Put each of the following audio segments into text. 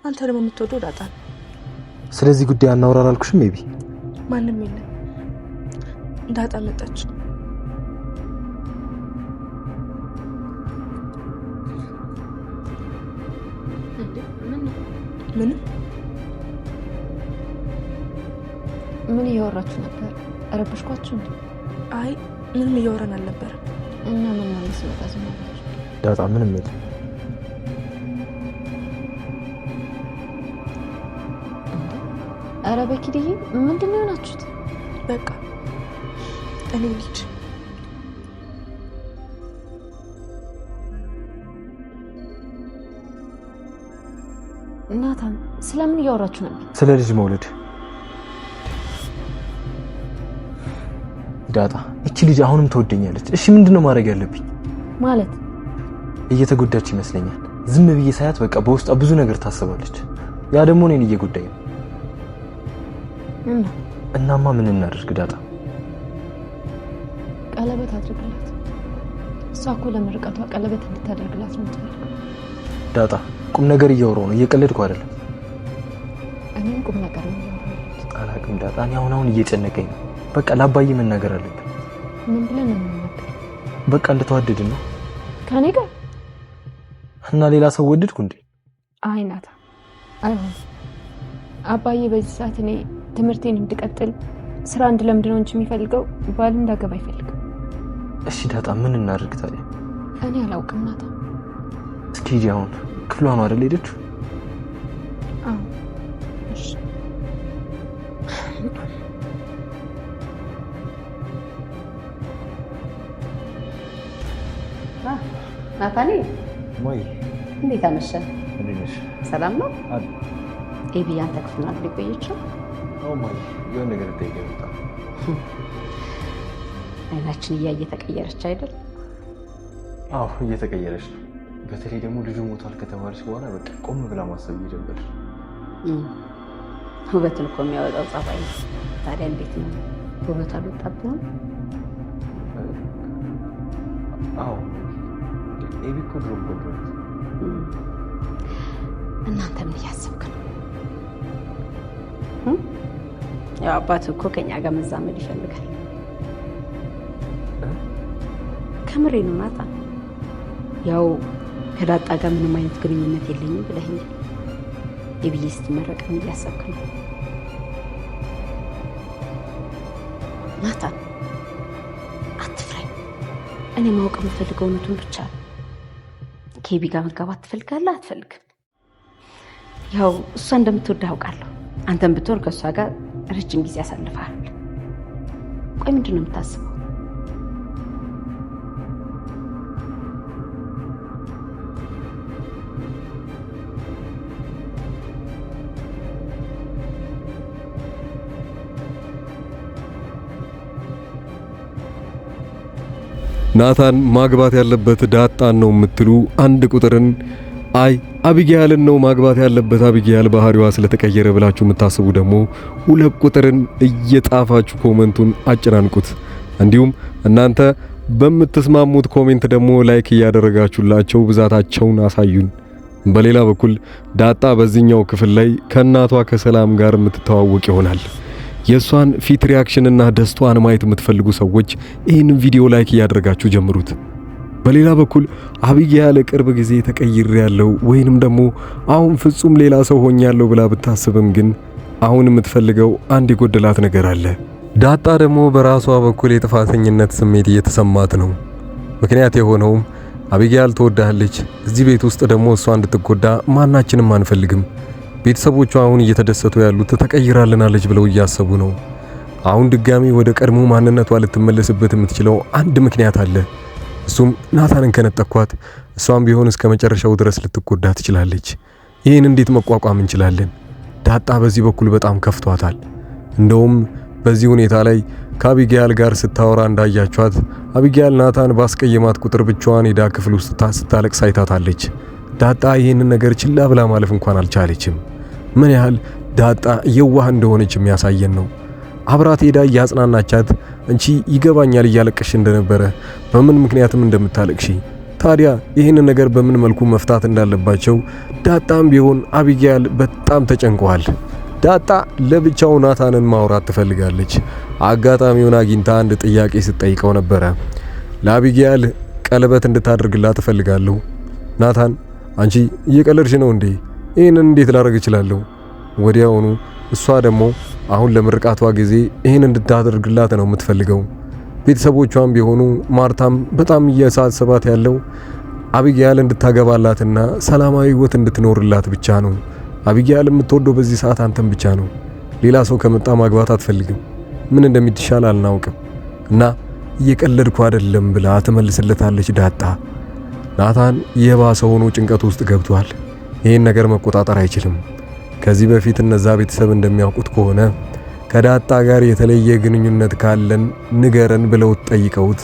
አንተ ደግሞ የምትወደው ዳጣ ነው። ስለዚህ ጉዳይ አናውራ አላልኩሽም? ሜቢ ማንም የለም። ዳጣ መጣች። ምን እያወራችሁ ነበር? ረበሽኳችሁ እንዴ? አይ ምንም እያወራን አልነበረ። እና ምን ማለት ነው? ታዝማለች ዳጣ ምንም የለም። አረ በኪድዬ ምንድነው የሆናችሁት? በቃ እኔ ልጅ ናታን ስለምን እያወራችሁ ነበር? ስለ ልጅ መውለድ። ዳጣ እቺ ልጅ አሁንም ትወደኛለች። እሺ ምንድነው ማድረግ ያለብኝ? ማለት እየተጎዳች ይመስለኛል። ዝም ብዬ ሳያት በቃ በውስጧ ብዙ ነገር ታስባለች። ያ ደግሞ እኔን እየጎዳኝ ነው። እናማ ምን እናድርግ ዳጣ? ቀለበት አድርግላት። እሷ እኮ ለምርቀቷ ቀለበት እንድታደርግላት ነው የምትፈልገው። ዳጣ ቁም ነገር እያወራሁ ነው፣ እየቀለድኩ አይደለም። እኔም ቁም ነገር ነው እያወራሁት። አላውቅም ዳጣ፣ እኔ አሁን እየጨነቀኝ ነው። በቃ ለአባዬ መናገር አለብን። ምን ብለን ነው የምንናገር? በቃ እንደተዋደድን ነው ከኔ ጋር እና ሌላ ሰው ወደድኩ እንዴ? አይ ናታ አይሆን። አባዬ በዚህ ሰዓት እኔ ትምህርቴን እንድቀጥል ስራ እንድለምድ ነው እንጂ የሚፈልገው ባል እንዳገባ አይፈልግም። እሺ ዳጣ ምን እናድርግ ታዲያ? እኔ አላውቅም ናታ። እስኪ ሂጂ፣ አሁን ክፍሏ ነው አይደል ሄደችው? አዎ እሺ። ናታኔ ማይ እንዴት አመሸ? እንዴት ነሽ? ሰላም ነው? አይ ኤቢ አንተ ክፍል ናት ልቆየችው? አዎ ማይ የሆነ ነገር ጠይቀኝ መጣ። አይናችን እያየ ተቀየረች አይደል? አዎ እየተቀየረች ነው። በተለይ ደግሞ ልጁ ሞቷል ከተባለች በኋላ በቃ ቆም ብላ ማሰብ እየጀመረች። ውበትን እኮ የሚያወጣው ጸባይ ነው። ታዲያ እንዴት ነው ውበቱ አልወጣብህም? አዎ ኤቢ እኮ ድሮ ቆንጆ ናት። እናንተ ምን እያሰብክ ነው? ያው አባቱ እኮ ከኛ ጋር መዛመድ ይፈልጋል። ከምሬ ነው ናታ። ያው ከዳጣ ጋር ምንም አይነት ግንኙነት የለኝም ብለኸኛል። ኤቢዬ ስትመረቅ ምን እያሰብክ ነው? ናታ አትፍራኝ። እኔ ማወቅ የምፈልገው እውነቱን ብቻ ነው። ከኤቢ ጋር መጋባት ትፈልጋለህ አትፈልግም? ያው እሷ እንደምትወድ አውቃለሁ። አንተም ብትወር ከእሷ ጋር ረጅም ጊዜ አሳልፈሃል። ቆይ ምንድን ነው የምታስበው? ናታን ማግባት ያለበት ዳጣን ነው የምትሉ አንድ ቁጥርን አይ አቢጊያልን ነው ማግባት ያለበት አቢጊያል ባህሪዋ ስለተቀየረ ብላችሁ የምታስቡ ደግሞ ሁለት ቁጥርን እየጣፋችሁ ኮሜንቱን አጨናንቁት። እንዲሁም እናንተ በምትስማሙት ኮሜንት ደግሞ ላይክ እያደረጋችሁላቸው ብዛታቸውን አሳዩን። በሌላ በኩል ዳጣ በዚህኛው ክፍል ላይ ከእናቷ ከሰላም ጋር የምትተዋወቅ ይሆናል። የሷን ፊት ሪአክሽን እና ደስታዋን ማየት የምትፈልጉ ሰዎች ይህንን ቪዲዮ ላይክ እያደረጋችሁ ጀምሩት። በሌላ በኩል አቢጊያል ቅርብ ጊዜ ተቀይሬያለሁ ወይንም ደግሞ አሁን ፍጹም ሌላ ሰው ሆኛለሁ ብላ ብታስብም ግን አሁን የምትፈልገው አንድ የጎደላት ነገር አለ። ዳጣ ደግሞ በራሷ በኩል የጥፋተኝነት ስሜት እየተሰማት ነው። ምክንያት የሆነውም አቢጊያል ትወዳለች። እዚህ ቤት ውስጥ ደግሞ እሷ እንድትጎዳ ማናችንም አንፈልግም። ቤተሰቦቿ አሁን እየተደሰቱ ያሉት ተቀይራልናለች ብለው እያሰቡ ነው። አሁን ድጋሚ ወደ ቀድሞ ማንነቷ ልትመለስበት የምትችለው አንድ ምክንያት አለ። እሱም ናታንን ከነጠኳት እሷም ቢሆን እስከ መጨረሻው ድረስ ልትጎዳ ትችላለች። ይህን እንዴት መቋቋም እንችላለን? ዳጣ በዚህ በኩል በጣም ከፍቷታል። እንደውም በዚህ ሁኔታ ላይ ከአቢጊያል ጋር ስታወራ እንዳያቿት አቢጊያል ናታን ባስቀየማት ቁጥር ብቻዋን ሄዳ ክፍል ውስጥ ስታለቅስ አይታታለች። ዳጣ ይህንን ነገር ችላ ብላ ማለፍ እንኳን አልቻለችም። ምን ያህል ዳጣ የዋህ እንደሆነች የሚያሳየን ነው። አብራት ሄዳ እያጽናናቻት እንቺ ይገባኛል እያለቀሽ እንደነበረ በምን ምክንያትም እንደምታለቅሺ ታዲያ ይህንን ነገር በምን መልኩ መፍታት እንዳለባቸው ዳጣም ቢሆን አቢጊያል በጣም ተጨንቀዋል። ዳጣ ለብቻው ናታንን ማውራት ትፈልጋለች። አጋጣሚውን አግኝታ አንድ ጥያቄ ስትጠይቀው ነበረ። ለአቢጊያል ቀለበት እንድታደርግላት ትፈልጋለሁ። ናታን አንቺ እየቀለድሽ ነው እንዴ? ይህንን እንዴት ላደርግ እችላለሁ? ወዲያውኑ እሷ ደግሞ አሁን ለምርቃቷ ጊዜ ይህን እንድታደርግላት ነው የምትፈልገው። ቤተሰቦቿም ቢሆኑ ማርታም በጣም እያሳሰባት ያለው አቢጊያል እንድታገባላትና ሰላማዊ ሕይወት እንድትኖርላት ብቻ ነው። አቢጊያል የምትወደው በዚህ ሰዓት አንተም ብቻ ነው። ሌላ ሰው ከመጣ ማግባት አትፈልግም። ምን እንደሚትሻል አልናውቅም እና እየቀለድኩ አይደለም ብላ ትመልስለታለች ዳጣ። ናታን የባሰ ሆኖ ጭንቀት ውስጥ ገብቷል። ይህን ነገር መቆጣጠር አይችልም። ከዚህ በፊት እነዛ ቤተሰብ እንደሚያውቁት ከሆነ ከዳጣ ጋር የተለየ ግንኙነት ካለን ንገረን ብለው ጠይቀውት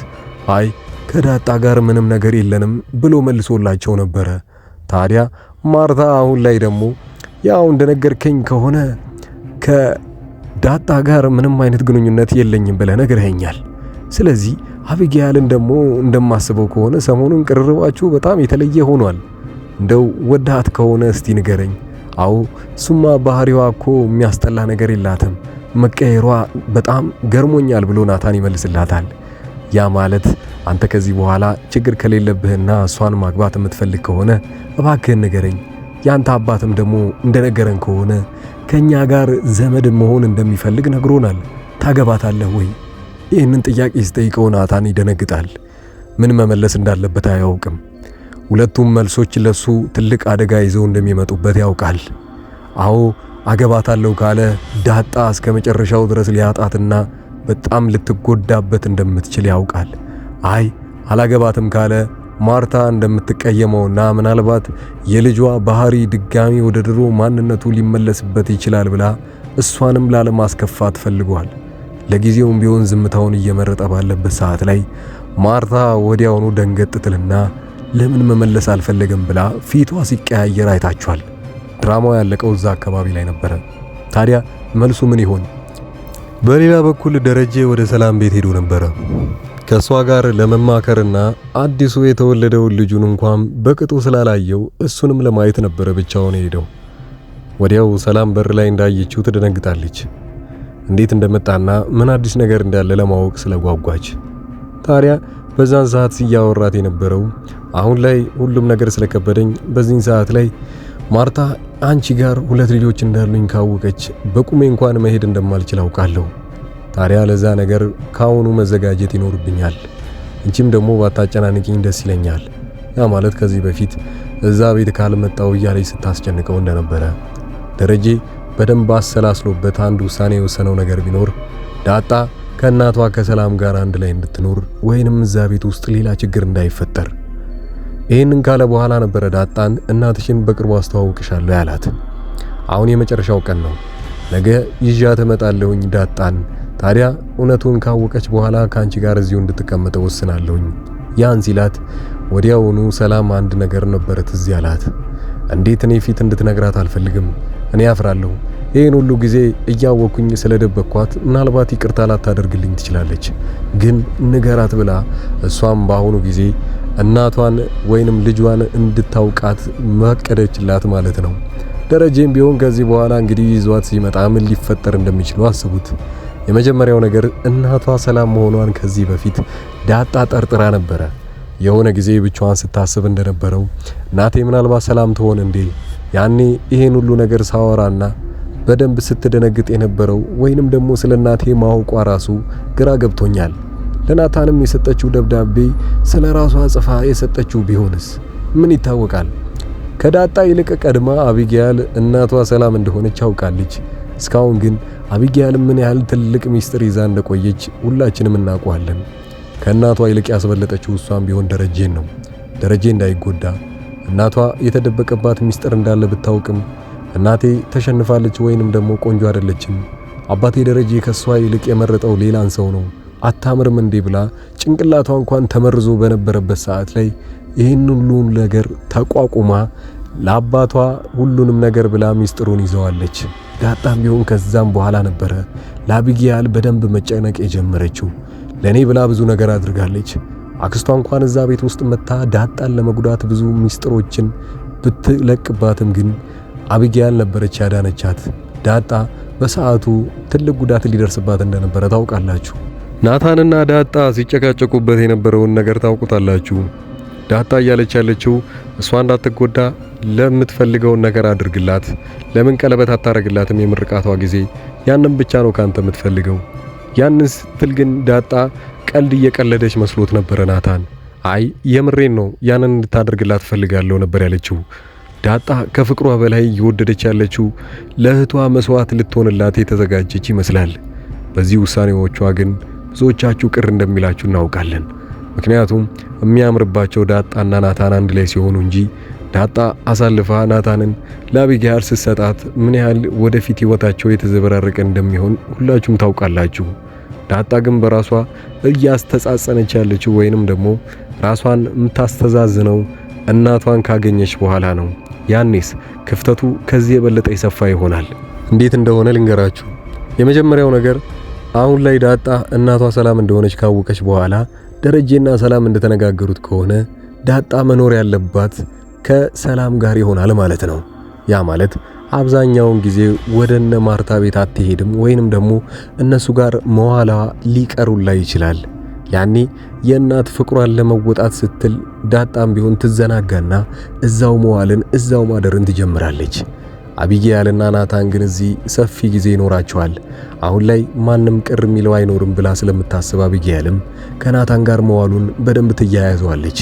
አይ ከዳጣ ጋር ምንም ነገር የለንም ብሎ መልሶላቸው ነበረ። ታዲያ ማርታ አሁን ላይ ደግሞ ያው እንደነገርከኝ ከሆነ ከዳጣ ጋር ምንም አይነት ግንኙነት የለኝም ብለህ ነግረኸኛል። ስለዚህ አቢጊያልን ደግሞ እንደማስበው ከሆነ ሰሞኑን ቅርርባችሁ በጣም የተለየ ሆኗል። እንደው ወዳት ከሆነ እስቲ ንገረኝ። አዎ ሱማ ባህሪዋ እኮ የሚያስጠላ ነገር የላትም፣ መቀየሯ በጣም ገርሞኛል ብሎ ናታን ይመልስላታል። ያ ማለት አንተ ከዚህ በኋላ ችግር ከሌለብህና እሷን ማግባት የምትፈልግ ከሆነ እባክህን ንገረኝ። ያንተ አባትም ደግሞ እንደነገረን ከሆነ ከኛ ጋር ዘመድ መሆን እንደሚፈልግ ነግሮናል። ታገባታለህ ወይ? ይህንን ጥያቄ ሲጠይቀው ናታን ይደነግጣል። ምን መመለስ እንዳለበት አያውቅም። ሁለቱም መልሶች ለሱ ትልቅ አደጋ ይዘው እንደሚመጡበት ያውቃል። አዎ አገባታለሁ ካለ ዳጣ እስከ መጨረሻው ድረስ ሊያጣትና በጣም ልትጎዳበት እንደምትችል ያውቃል። አይ አላገባትም ካለ ማርታ እንደምትቀየመውና ምናልባት የልጇ ባህሪ ድጋሚ ወደ ድሮ ማንነቱ ሊመለስበት ይችላል ብላ እሷንም ላለማስከፋት ፈልጓል። ለጊዜውም ቢሆን ዝምታውን እየመረጠ ባለበት ሰዓት ላይ ማርታ ወዲያውኑ ደንገጥ ትልና ለምን መመለስ አልፈለገም ብላ ፊቷ ሲቀያየር አይታችኋል። ድራማው ያለቀው እዛ አካባቢ ላይ ነበረ። ታዲያ መልሱ ምን ይሆን? በሌላ በኩል ደረጀ ወደ ሰላም ቤት ሄዶ ነበረ ከሷ ጋር ለመማከርና አዲሱ የተወለደውን ልጁን እንኳን በቅጡ ስላላየው እሱንም ለማየት ነበረ ብቻውን ሄደው። ወዲያው ሰላም በር ላይ እንዳየችው ትደነግጣለች። እንዴት እንደመጣና ምን አዲስ ነገር እንዳለ ለማወቅ ስለጓጓች። ታዲያ በዛን ሰዓት ሲያወራት የነበረው አሁን ላይ ሁሉም ነገር ስለከበደኝ በዚህን ሰዓት ላይ ማርታ አንቺ ጋር 2 ልጆች እንዳሉኝ ካወቀች በቁሜ እንኳን መሄድ እንደማልችል አውቃለሁ። ታዲያ ለዛ ነገር ካሁኑ መዘጋጀት ይኖርብኛል። እንቺም ደግሞ ባታጨናንቂኝ ደስ ይለኛል። ያ ማለት ከዚህ በፊት እዛ ቤት ካልመጣው እያለች ስታስጨንቀው እንደነበረ ደረጀ በደንብ አሰላስሎበት አንድ ውሳኔ የወሰነው ነገር ቢኖር ዳጣ ከእናቷ ከሰላም ጋር አንድ ላይ እንድትኖር ወይንም እዛ ቤት ውስጥ ሌላ ችግር እንዳይፈጠር። ይህንን ካለ በኋላ ነበረ ዳጣን እናትሽን በቅርቡ አስተዋውቅሻለሁ ያላት። አሁን የመጨረሻው ቀን ነው። ነገ ይዣት እመጣለሁኝ ዳጣን። ታዲያ እውነቱን ካወቀች በኋላ ካንቺ ጋር እዚሁ እንድትቀመጥ ወስናለሁኝ። ያን ሲላት ወዲያውኑ ሰላም አንድ ነገር ነበረ ትዝ ያላት። እንዴት እኔ ፊት እንድትነግራት አልፈልግም፣ እኔ አፍራለሁ። ይህን ሁሉ ጊዜ እያወኩኝ ስለደበኳት ምናልባት ይቅርታ ላታደርግልኝ ትችላለች፣ ግን ንገራት ብላ እሷም በአሁኑ ጊዜ እናቷን ወይንም ልጇን እንድታውቃት መቀደችላት ማለት ነው። ደረጀም ቢሆን ከዚህ በኋላ እንግዲህ ይዟት ሲመጣ ምን ሊፈጠር እንደሚችሉ አስቡት። የመጀመሪያው ነገር እናቷ ሰላም መሆኗን ከዚህ በፊት ዳጣ ጠርጥራ ነበረ። የሆነ ጊዜ ብቻዋን ስታስብ እንደነበረው እናቴ ምናልባት ሰላም ትሆን እንዴ? ያኔ ይሄን ሁሉ ነገር ሳወራና በደንብ ስትደነግጥ የነበረው ወይንም ደግሞ ስለ እናቴ ማወቋ ራሱ ግራ ገብቶኛል። ለናታንም የሰጠችው ደብዳቤ ስለ ራሷ ጽፋ የሰጠችው ቢሆንስ ምን ይታወቃል? ከዳጣ ይልቅ ቀድማ አቢጊያል እናቷ ሰላም እንደሆነች አውቃለች። እስካሁን ግን አቢጊያል ምን ያህል ትልቅ ሚስጥር ይዛ እንደቆየች ሁላችንም እናውቃለን። ከእናቷ ይልቅ ያስበለጠችው እሷም ቢሆን ደረጀን ነው። ደረጀ እንዳይጎዳ እናቷ የተደበቀባት ሚስጥር እንዳለ ብታውቅም እናቴ ተሸንፋለች ወይንም ደግሞ ቆንጆ አይደለችም፣ አባቴ ደረጀ ከሷ ይልቅ የመረጠው ሌላን ሰው ነው፣ አታምርም እንዴ ብላ ጭንቅላቷ እንኳን ተመርዞ በነበረበት ሰዓት ላይ ይህን ሁሉ ነገር ተቋቁማ ለአባቷ ሁሉንም ነገር ብላ ሚስጥሩን ይዘዋለች። ዳጣም ቢሆን ከዛም በኋላ ነበረ ለአቢጊያል በደንብ መጨነቅ የጀመረችው። ለኔ ብላ ብዙ ነገር አድርጋለች፣ አክስቷ እንኳን እዛ ቤት ውስጥ መታ ዳጣን ለመጉዳት ብዙ ሚስጥሮችን ብትለቅባትም ግን አቢጊያል ነበረች ያዳነቻት። ዳጣ በሰዓቱ ትልቅ ጉዳት ሊደርስባት እንደነበረ ታውቃላችሁ። ናታንና ዳጣ ሲጨቃጨቁበት የነበረውን ነገር ታውቁታላችሁ። ዳጣ እያለች ያለችው እሷ እንዳትጎዳ ለምትፈልገውን ነገር አድርግላት፣ ለምን ቀለበት አታረግላትም የምርቃቷ ጊዜ ያንን ብቻ ነው ካንተ የምትፈልገው። ያንን ስትል ግን ዳጣ ቀልድ እየቀለደች መስሎት ነበረ ናታን። አይ የምሬን ነው ያንን እንድታደርግላት ፈልጋለሁ ነበር ያለችው። ዳጣ ከፍቅሯ በላይ እየወደደች ያለችው ለእህቷ መስዋዕት ልትሆንላት የተዘጋጀች ይመስላል። በዚህ ውሳኔዎቿ ግን ብዙዎቻችሁ ቅር እንደሚላችሁ እናውቃለን። ምክንያቱም የሚያምርባቸው ዳጣና ናታን አንድ ላይ ሲሆኑ እንጂ ዳጣ አሳልፋ ናታንን ለአቢጊያል ስትሰጣት ምን ያህል ወደፊት ህይወታቸው የተዘበራረቀ እንደሚሆን ሁላችሁም ታውቃላችሁ። ዳጣ ግን በራሷ እያስተጻጸነች ያለችው ወይንም ደግሞ ራሷን የምታስተዛዝነው እናቷን ካገኘች በኋላ ነው። ያኔስ ክፍተቱ ከዚህ የበለጠ ይሰፋ ይሆናል። እንዴት እንደሆነ ልንገራችሁ። የመጀመሪያው ነገር አሁን ላይ ዳጣ እናቷ ሰላም እንደሆነች ካወቀች በኋላ ደረጀና ሰላም እንደተነጋገሩት ከሆነ ዳጣ መኖር ያለባት ከሰላም ጋር ይሆናል ማለት ነው። ያ ማለት አብዛኛውን ጊዜ ወደነ ማርታ ቤት አትሄድም ወይንም ደግሞ እነሱ ጋር መዋላ ሊቀሩላ ይችላል። ያኔ የእናት ፍቅሯን ለመወጣት ስትል ዳጣም ቢሆን ትዘናጋና እዛው መዋልን እዛው ማደርን ትጀምራለች። አቢጊያልና ናታን ግን እዚህ ሰፊ ጊዜ ይኖራቸዋል። አሁን ላይ ማንም ቅር የሚለው አይኖርም ብላ ስለምታስብ አቢጊያልም ከናታን ጋር መዋሉን በደንብ ትያያዘዋለች።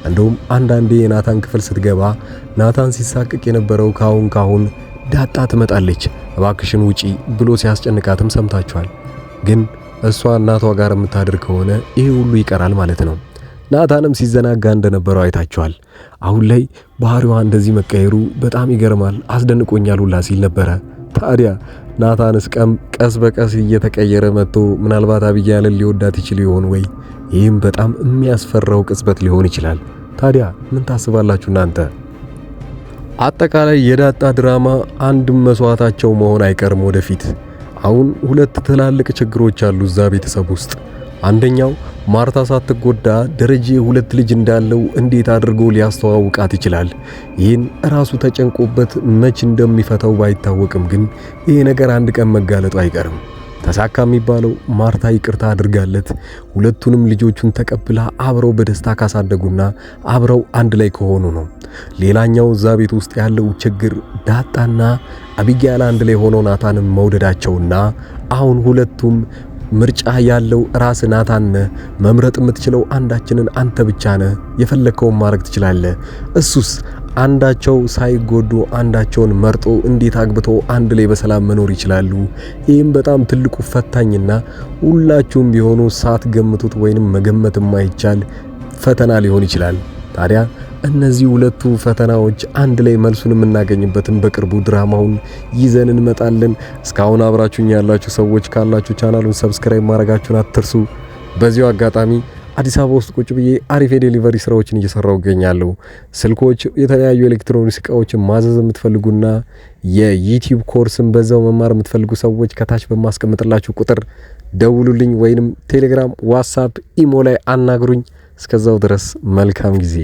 እንደውም አንዳንዴ የናታን ክፍል ስትገባ ናታን ሲሳቅቅ የነበረው ካሁን ዳጣ ትመጣለች፣ እባክሽን ውጪ ብሎ ሲያስጨንቃትም ሰምታችኋል። ግን እሷ እናቷ ጋር የምታድር ከሆነ ይሄ ሁሉ ይቀራል ማለት ነው። ናታንም ሲዘናጋ እንደነበረው አይታችኋል። አሁን ላይ ባህሪዋ እንደዚህ መቀየሩ በጣም ይገርማል፣ አስደንቆኛል ሁላ ሲል ነበረ። ታዲያ ናታንስ ቀስ በቀስ እየተቀየረ መጥቶ ምናልባት አቢጊያልን ሊወዳት ይችል ይሆን ወይ? ይህም በጣም የሚያስፈራው ቅጽበት ሊሆን ይችላል። ታዲያ ምን ታስባላችሁ እናንተ? አጠቃላይ የዳጣ ድራማ አንድም መስዋዕታቸው መሆን አይቀርም ወደፊት። አሁን ሁለት ትላልቅ ችግሮች አሉ እዛ ቤተሰብ ውስጥ። አንደኛው ማርታ ሳትጎዳ ደረጀ ሁለት ልጅ እንዳለው እንዴት አድርጎ ሊያስተዋውቃት ይችላል? ይህን ራሱ ተጨንቆበት መች እንደሚፈታው ባይታወቅም ግን ይሄ ነገር አንድ ቀን መጋለጡ አይቀርም። ተሳካ የሚባለው ማርታ ይቅርታ አድርጋለት ሁለቱንም ልጆቹን ተቀብላ አብረው በደስታ ካሳደጉና አብረው አንድ ላይ ከሆኑ ነው። ሌላኛው እዛ ቤት ውስጥ ያለው ችግር ዳጣና አቢጊያል አንድ ላይ ሆነው ናታንን መውደዳቸውና አሁን ሁለቱም ምርጫ ያለው ራስ ናታን መምረጥ የምትችለው አንዳችንን አንተ ብቻ ነህ፣ የፈለከውን ማድረግ ትችላለህ። እሱስ አንዳቸው ሳይጎዱ አንዳቸውን መርጦ እንዴት አግብቶ አንድ ላይ በሰላም መኖር ይችላሉ? ይህም በጣም ትልቁ ፈታኝና ሁላችሁም ቢሆኑ ሳትገምቱት ወይንም መገመት የማይቻል ፈተና ሊሆን ይችላል። ታዲያ እነዚህ ሁለቱ ፈተናዎች አንድ ላይ መልሱን የምናገኝበትን በቅርቡ ድራማውን ይዘን እንመጣለን። እስካሁን አብራችሁኝ ያላችሁ ሰዎች ካላችሁ ቻናሉን ሰብስክራይብ ማድረጋችሁን አትርሱ። በዚሁ አጋጣሚ አዲስ አበባ ውስጥ ቁጭ ብዬ አሪፍ የዴሊቨሪ ስራዎችን እየሰራው እገኛለሁ። ስልኮች፣ የተለያዩ ኤሌክትሮኒክስ እቃዎችን ማዘዝ የምትፈልጉና የዩቲዩብ ኮርስን በዛው መማር የምትፈልጉ ሰዎች ከታች በማስቀምጥላችሁ ቁጥር ደውሉልኝ፣ ወይንም ቴሌግራም፣ ዋትስአፕ፣ ኢሞ ላይ አናግሩኝ። እስከዛው ድረስ መልካም ጊዜ